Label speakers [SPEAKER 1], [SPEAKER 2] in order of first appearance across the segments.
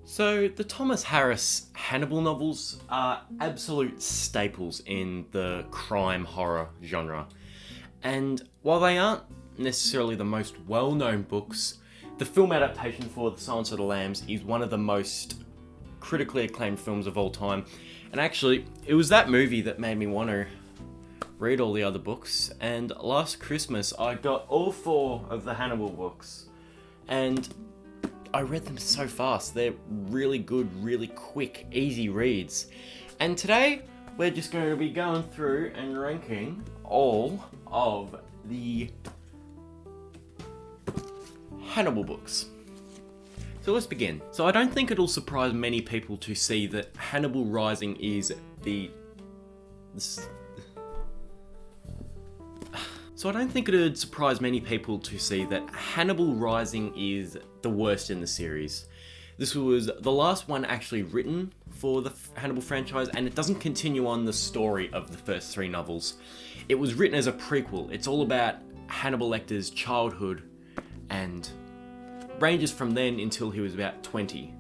[SPEAKER 1] So, the Thomas Harris Hannibal novels are absolute staples in the crime horror genre. And while they aren't necessarily the most well known books, the film adaptation for The Silence of the Lambs is one of the most critically acclaimed films of all time. And actually, it was that movie that made me want to read all the other books. And last Christmas, I got all 4 of the Hannibal books. And I read them so fast. They're really good, really quick, easy reads. And today, we're just going to be going through and ranking all of the Hannibal books. So let's begin. So I don't think it'll surprise many people to see that Hannibal Rising is So I don't think it would surprise many people to see that Hannibal Rising is the worst in the series. This was the last one actually written for the Hannibal franchise, and it doesn't continue on the story of the first 3 novels. It was written as a prequel. It's all about Hannibal Lecter's childhood and ranges from then until he was about 20.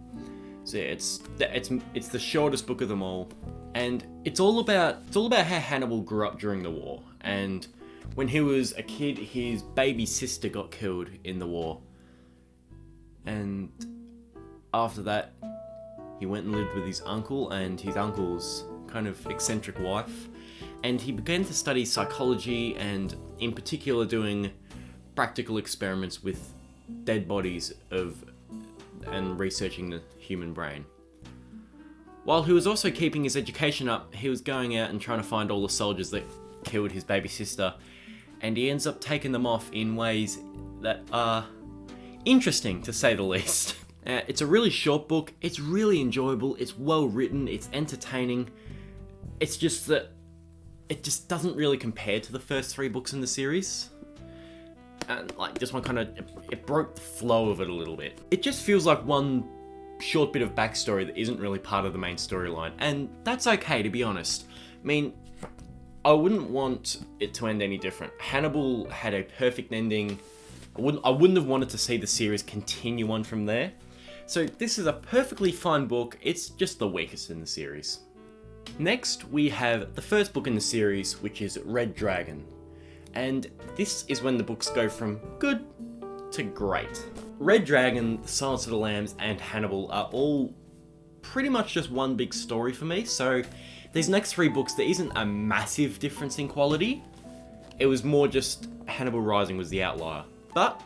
[SPEAKER 1] So it's the shortest book of them all, and it's all about how Hannibal grew up during the war. And when he was a kid, his baby sister got killed in the war. And after that, he went and lived with his uncle and his uncle's kind of eccentric wife. And he began to study psychology and, in particular, doing practical experiments with dead bodies and researching the human brain. While he was also keeping his education up, he was going out and trying to find all the soldiers that killed his baby sister. And he ends up taking them off in ways that are interesting, to say the least. It's a really short book, it's really enjoyable, it's well written, it's entertaining. It's just that it just doesn't really compare to the first 3 books in the series. And this one kind of, it broke the flow of it a little bit. It just feels like one short bit of backstory that isn't really part of the main storyline. And that's okay, to be honest. I mean, I wouldn't want it to end any different. Hannibal had a perfect ending. I wouldn't have wanted to see the series continue on from there. So this is a perfectly fine book. It's just the weakest in the series. Next, we have the first book in the series, which is Red Dragon. And this is when the books go from good to great. Red Dragon, The Silence of the Lambs, and Hannibal are all pretty much just one big story for me. So these next 3 books, there isn't a massive difference in quality. It was more just Hannibal Rising was the outlier. But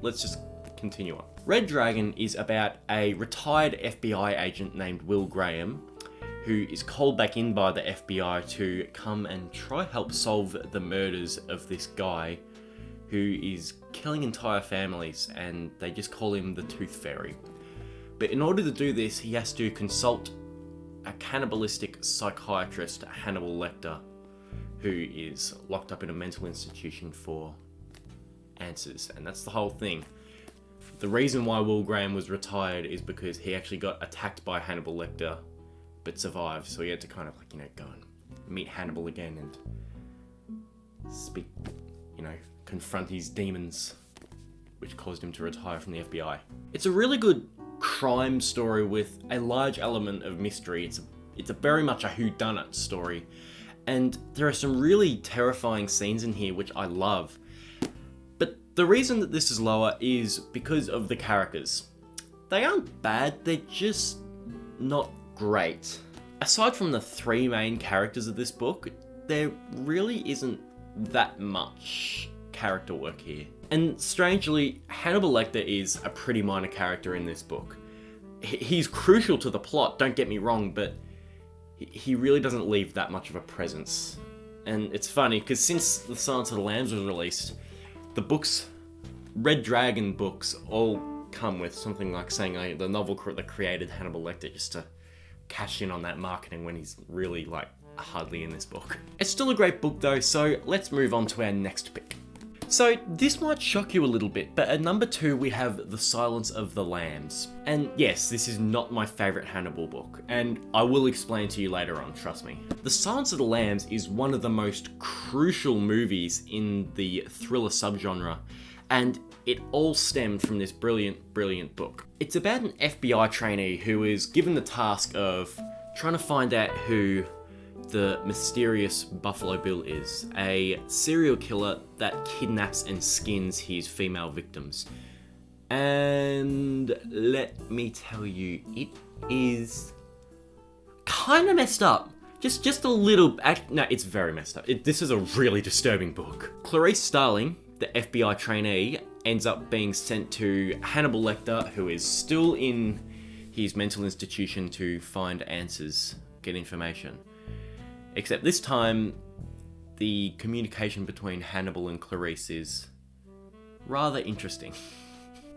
[SPEAKER 1] let's just continue on. Red Dragon is about a retired FBI agent named Will Graham, who is called back in by the FBI to come and try help solve the murders of this guy who is killing entire families, and they just call him the Tooth Fairy. But in order to do this, he has to consult a cannibalistic psychiatrist, Hannibal Lecter, who is locked up in a mental institution for answers. And that's the whole thing. The reason why Will Graham was retired is because he actually got attacked by Hannibal Lecter, but survived. So he had to kind of go and meet Hannibal again and speak, confront his demons, which caused him to retire from the FBI. It's a really good crime story with a large element of mystery. It's a very much a whodunit story, and there are some really terrifying scenes in here which I love. But the reason that this is lower is because of the characters. They aren't bad, they're just not great. Aside from the 3 main characters of this book, there really isn't that much character work here. And strangely, Hannibal Lecter is a pretty minor character in this book. He's crucial to the plot, don't get me wrong, but he really doesn't leave that much of a presence. And it's funny, because since The Silence of the Lambs was released, the books, Red Dragon books, all come with something like saying the novel that created Hannibal Lecter, just to cash in on that marketing when he's really hardly in this book. It's still a great book though, so let's move on to our next pick. So this might shock you a little bit, but at number 2 we have The Silence of the Lambs. And yes, this is not my favourite Hannibal book, and I will explain to you later on, trust me. The Silence of the Lambs is one of the most crucial movies in the thriller subgenre, and it all stemmed from this brilliant book. It's about an FBI trainee who is given the task of trying to find out who the mysterious Buffalo Bill is, a serial killer that kidnaps and skins his female victims. And let me tell you, it is kind of messed up. Just a little... No, it's very messed up. This is a really disturbing book. Clarice Starling, the FBI trainee, ends up being sent to Hannibal Lecter, who is still in his mental institution, to find answers, get information. Except this time, the communication between Hannibal and Clarice is rather interesting.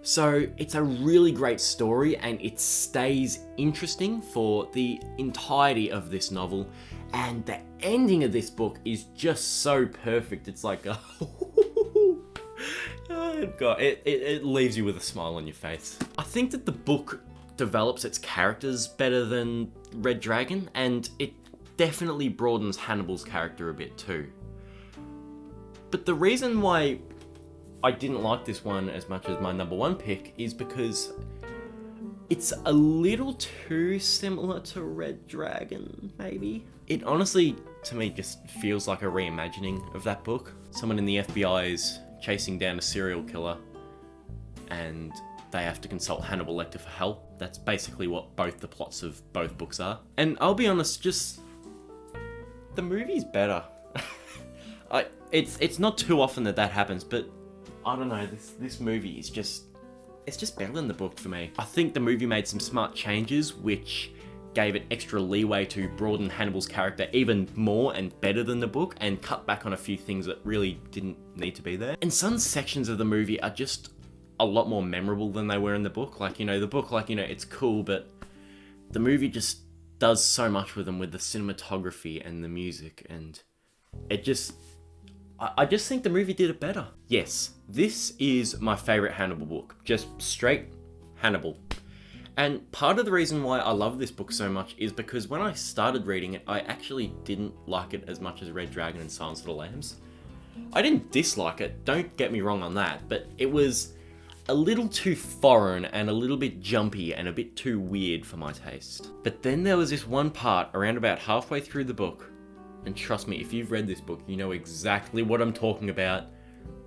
[SPEAKER 1] So it's a really great story, and it stays interesting for the entirety of this novel, and the ending of this book is just so perfect. It's like, oh God, it leaves you with a smile on your face. I think that the book develops its characters better than Red Dragon, and it definitely broadens Hannibal's character a bit too. But the reason why I didn't like this one as much as my number one pick is because it's a little too similar to Red Dragon, maybe. It honestly, to me, just feels like a reimagining of that book. Someone in the FBI is chasing down a serial killer, and they have to consult Hannibal Lecter for help. That's basically what both the plots of both books are. And I'll be honest, just... the movie's better. It's not too often that happens, but I don't know, this movie is it's just better than the book for me. I think the movie made some smart changes which gave it extra leeway to broaden Hannibal's character even more and better than the book, and cut back on a few things that really didn't need to be there. And some sections of the movie are just a lot more memorable than they were in the book. Like, the book, it's cool, but the movie just does so much with them, with the cinematography and the music, and it just... I just think the movie did it better. Yes, this is my favourite Hannibal book. Just straight Hannibal. And part of the reason why I love this book so much is because when I started reading it, I actually didn't like it as much as Red Dragon and Silence of the Lambs. I didn't dislike it, don't get me wrong on that, but it was a little too foreign and a little bit jumpy and a bit too weird for my taste. But then there was this one part around about halfway through the book, and trust me, if you've read this book, you know exactly what I'm talking about,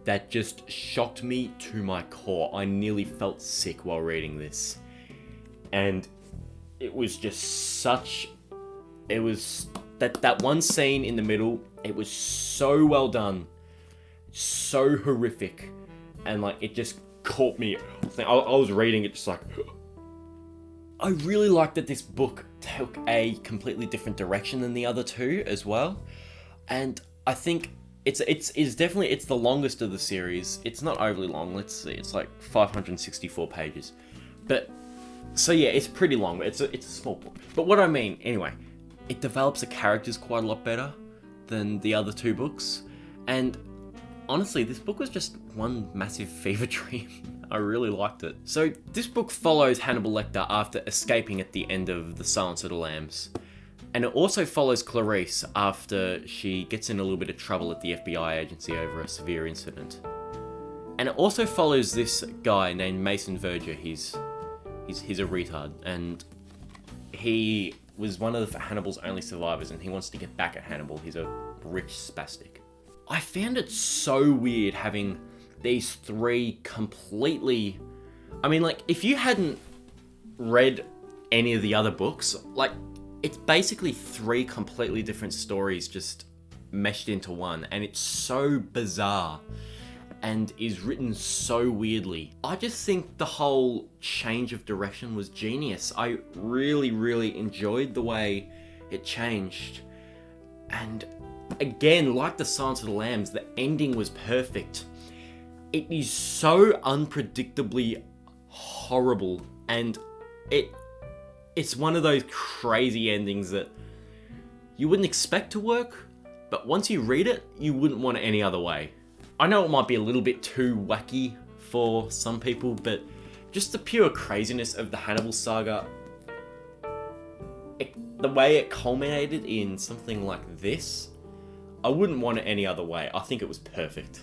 [SPEAKER 1] that just shocked me to my core. I nearly felt sick while reading this. And it was just such... It was... That one scene in the middle, it was so well done. So horrific. And it just caught me. I was reading it just like... I really like that this book took a completely different direction than the other two as well. And I think it's definitely the longest of the series. It's not overly long, let's see, it's like 564 pages. But, so yeah, it's pretty long, it's a small book. But what I mean, anyway, it develops the characters quite a lot better than the other two books. And honestly, this book was just one massive fever dream. I really liked it. So this book follows Hannibal Lecter after escaping at the end of The Silence of the Lambs. And it also follows Clarice after she gets in a little bit of trouble at the FBI agency over a severe incident. And it also follows this guy named Mason Verger. He's a retard, and he was one of Hannibal's only survivors, and he wants to get back at Hannibal. He's a rich spastic. I found it so weird having these three completely... if you hadn't read any of the other books, it's basically three completely different stories just meshed into one, and it's so bizarre and is written so weirdly. I just think the whole change of direction was genius. I really, really enjoyed the way it changed. And again, like The Silence of the Lambs, the ending was perfect. It is so unpredictably horrible, and it's one of those crazy endings that you wouldn't expect to work, but once you read it, you wouldn't want it any other way. I know it might be a little bit too wacky for some people, but just the pure craziness of the Hannibal saga, the way it culminated in something like this, I wouldn't want it any other way. I think it was perfect.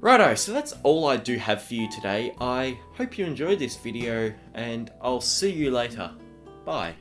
[SPEAKER 1] Righto, so that's all I do have for you today. I hope you enjoyed this video, and I'll see you later. Bye.